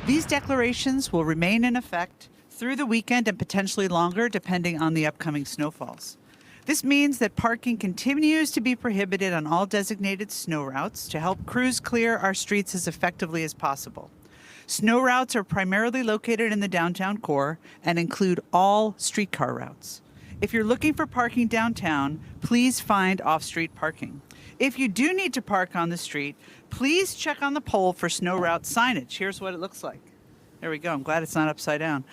These declarations will remain in effect through the weekend and potentially longer depending on the upcoming snowfalls. This means that parking continues to be prohibited on all designated snow routes to help crews clear our streets as effectively as possible. Snow routes are primarily located in the downtown core and include all streetcar routes. If you're looking for parking downtown, please find off-street parking. If you do need to park on the street, please check on the pole for snow route signage. Here's what it looks like. There we go. I'm glad it's not upside down.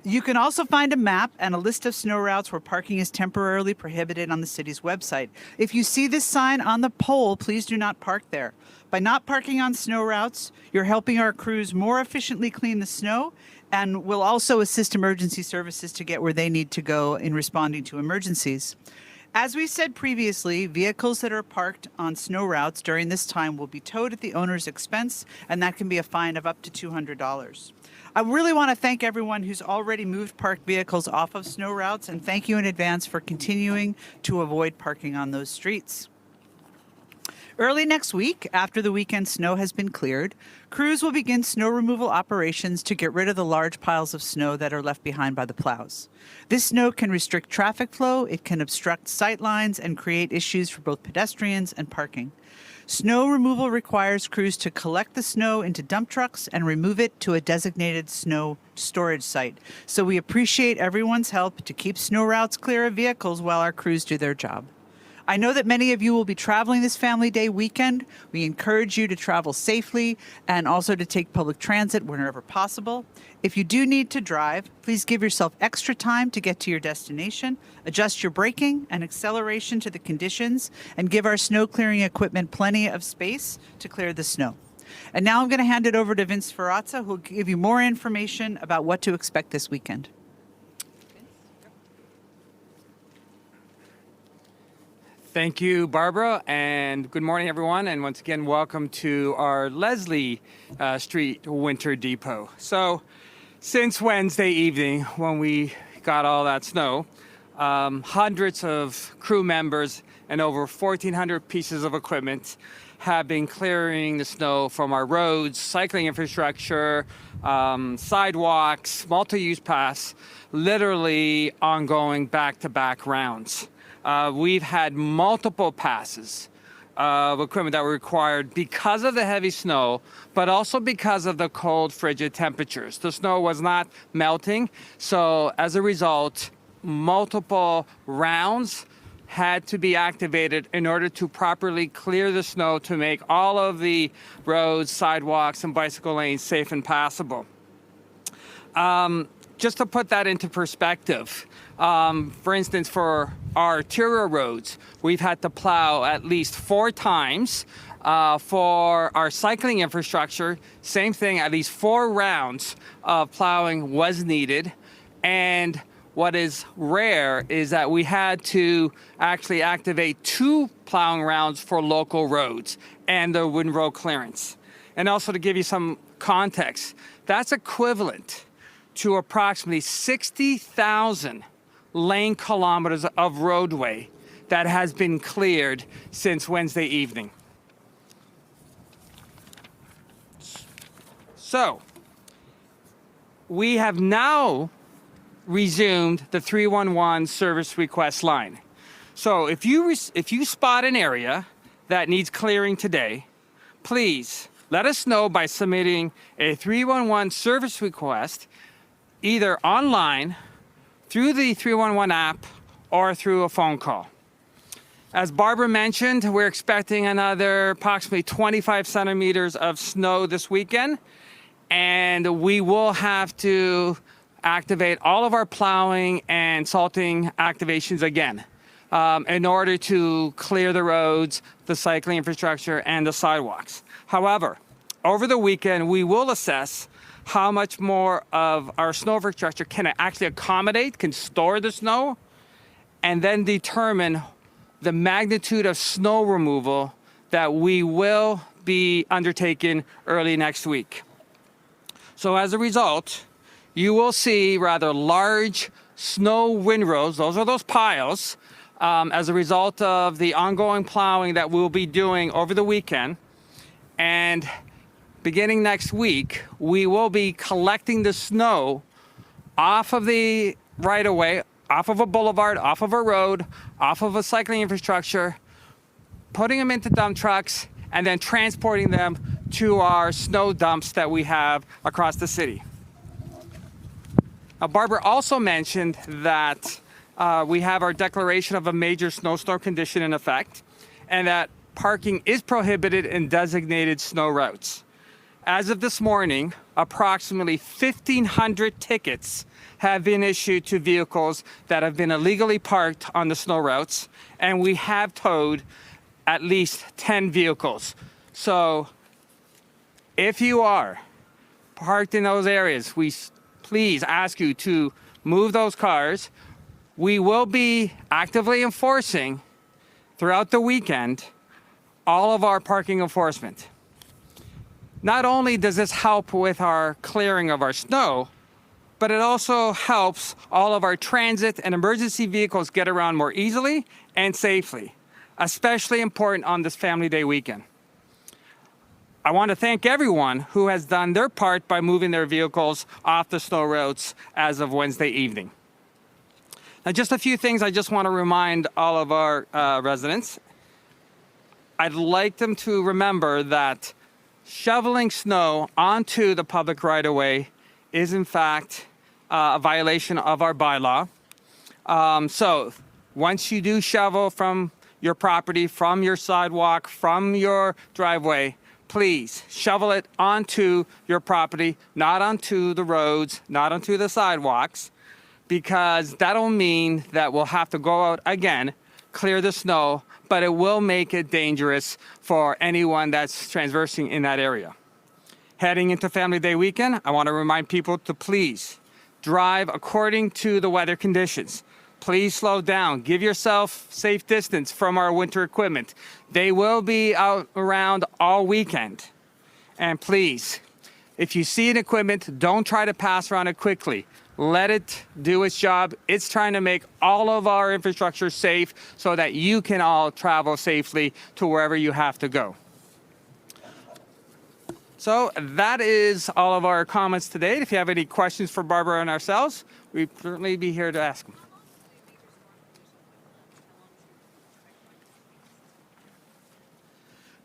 You can also find a map and a list of snow routes where parking is temporarily prohibited on the city's website. If you see this sign on the pole, please do not park there. By not parking on snow routes, you're helping our crews more efficiently clean the snow and will also assist emergency services to get where they need to go in responding to emergencies. As we said previously, vehicles that are parked on snow routes during this time will be towed at the owner's expense, and that can be a fine of up to $200. I really want to thank everyone who's already moved parked vehicles off of snow routes, and thank you in advance for continuing to avoid parking on those streets. Early next week, after the weekend snow has been cleared, crews will begin snow removal operations to get rid of the large piles of snow that are left behind by the plows. This snow can restrict traffic flow, it can obstruct sight lines, and create issues for both pedestrians and parking. Snow removal requires crews to collect the snow into dump trucks and remove it to a designated snow storage site. So we appreciate everyone's help to keep snow routes clear of vehicles while our crews do their job. I know that many of you will be traveling this Family Day weekend. We encourage you to travel safely and also to take public transit whenever possible. If you do need to drive, please give yourself extra time to get to your destination, adjust your braking and acceleration to the conditions, and give our snow clearing equipment plenty of space to clear the snow. And now I'm going to hand it over to Vince Sferrazza, who will give you more information about what to expect this weekend. Thank you, Barbara, and good morning, everyone. And once again, welcome to our Leslie Street Winter Depot. So, since Wednesday evening, when we got all that snow, hundreds of crew members and over 1,400 pieces of equipment have been clearing the snow from our roads, cycling infrastructure, sidewalks, multi-use paths, literally ongoing back-to-back rounds. We've had multiple passes of equipment that were required because of the heavy snow, but also because of the cold, frigid temperatures. The snow was not melting, so as a result, multiple rounds had to be activated in order to properly clear the snow to make all of the roads, sidewalks, and bicycle lanes safe and passable. Just to put that into perspective, for instance, for our arterial roads, we've had to plow at least 4 times. For our cycling infrastructure, same thing, at least 4 rounds of plowing was needed. And what is rare is that we had to actually activate 2 plowing rounds for local roads and the windrow clearance. And also to give you some context, that's equivalent to approximately 60,000 lane kilometers of roadway that has been cleared since Wednesday evening. So, we have now resumed the 311 service request line. So if you spot an area that needs clearing today, please let us know by submitting a 311 service request either online, through the 311 app, or through a phone call. As Barbara mentioned, we're expecting another approximately 25 centimeters of snow this weekend, and we will have to activate all of our plowing and salting activations again in order to clear the roads, the cycling infrastructure, and the sidewalks. However, over the weekend, we will assess how much more of our snow infrastructure can actually accommodate, can store the snow, and then determine the magnitude of snow removal that we will be undertaking early next week. So as a result, you will see rather large snow windrows, those are those piles, as a result of the ongoing plowing that we'll be doing over the weekend. And beginning next week, we will be collecting the snow off of the right-of-way, off of a boulevard, off of a road, off of a cycling infrastructure, putting them into dump trucks, and then transporting them to our snow dumps that we have across the city. Now, Barbara also mentioned that we have our declaration of a major snowstorm condition in effect, and that parking is prohibited in designated snow routes. As of this morning, approximately 1,500 tickets have been issued to vehicles that have been illegally parked on the snow routes, and we have towed at least 10 vehicles. So if you are parked in those areas, we please ask you to move those cars. We will be actively enforcing throughout the weekend all of our parking enforcement. Not only does this help with our clearing of our snow, but it also helps all of our transit and emergency vehicles get around more easily and safely, especially important on this Family Day weekend. I want to thank everyone who has done their part by moving their vehicles off the snow roads as of Wednesday evening. Now, just a few things I just want to remind all of our residents. I'd like them to remember that shoveling snow onto the public right-of-way is in fact a violation of our bylaw. So once you do shovel from your property, from your sidewalk, from your driveway, please shovel it onto your property, not onto the roads, not onto the sidewalks, because that'll mean that we'll have to go out again, clear the snow, but it will make it dangerous for anyone that's traversing in that area. Heading into Family Day weekend, I want to remind people to please drive according to the weather conditions. Please slow down. Give yourself safe distance from our winter equipment. They will be out around all weekend. And please, if you see an equipment, don't try to pass around it quickly. Let it do its job. It's trying to make all of our infrastructure safe so that you can all travel safely to wherever you have to go. So that is all of our comments today. If you have any questions for Barbara and ourselves, we'd certainly be here to ask them.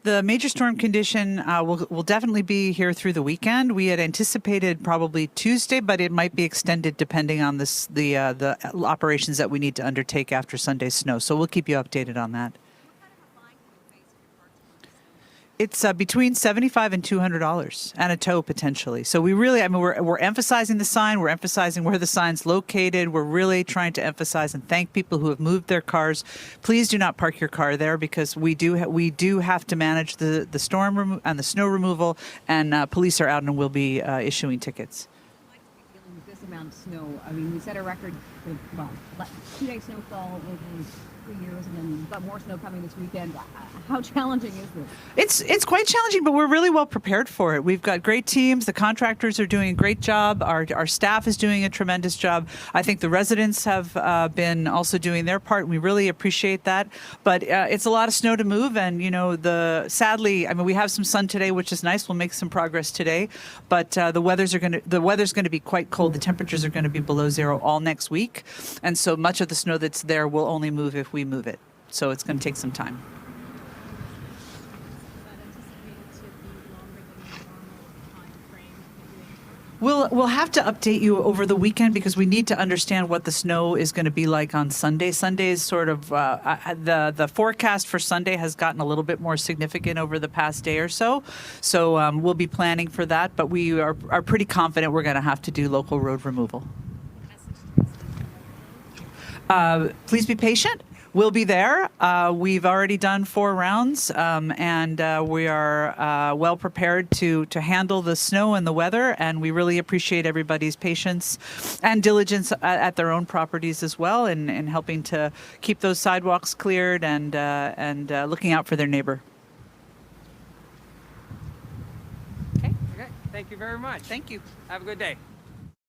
The major storm condition will definitely be here through the weekend. We had anticipated probably Tuesday, but it might be extended depending on the operations that we need to undertake after Sunday's snow. So we'll keep you updated on that. It's between $75 and $200 and a tow potentially. So we really, I mean, we're emphasizing the sign. We're emphasizing where the sign's located. We're really trying to emphasize and thank people who have moved their cars. Please do not park your car there because we do have to manage the storm and the snow removal, and police are out and will be issuing tickets. Dealing with this amount of snow, I mean, we set a record for 2-day snowfall within 3 years, and then we've got more snow coming this weekend. How challenging is this? It's quite challenging, but we're really well prepared for it. We've got great teams. The contractors are doing a great job. Our staff is doing a tremendous job. I think the residents have been also doing their part. We really appreciate that. But it's a lot of snow to move, and sadly, I mean, we have some sun today, which is nice. We'll make some progress today, but the weather's going to be quite cold. The temperatures are going to be below zero all next week, and so much of the snow that's there will only move if we move it. So it's going to take some time. We'll have to update you over the weekend because we need to understand what the snow is going to be like on Sunday. Sunday is sort of the forecast for Sunday has gotten a little bit more significant over the past day or so. So we'll be planning for that, but we are pretty confident we're going to have to do local road removal. Please be patient. We'll be there. We've already done 4 rounds, and we are well prepared to handle the snow and the weather, and we really appreciate everybody's patience and diligence at their own properties as well in helping to keep those sidewalks cleared and looking out for their neighbor. Okay. Thank you very much. Thank you. Have a good day.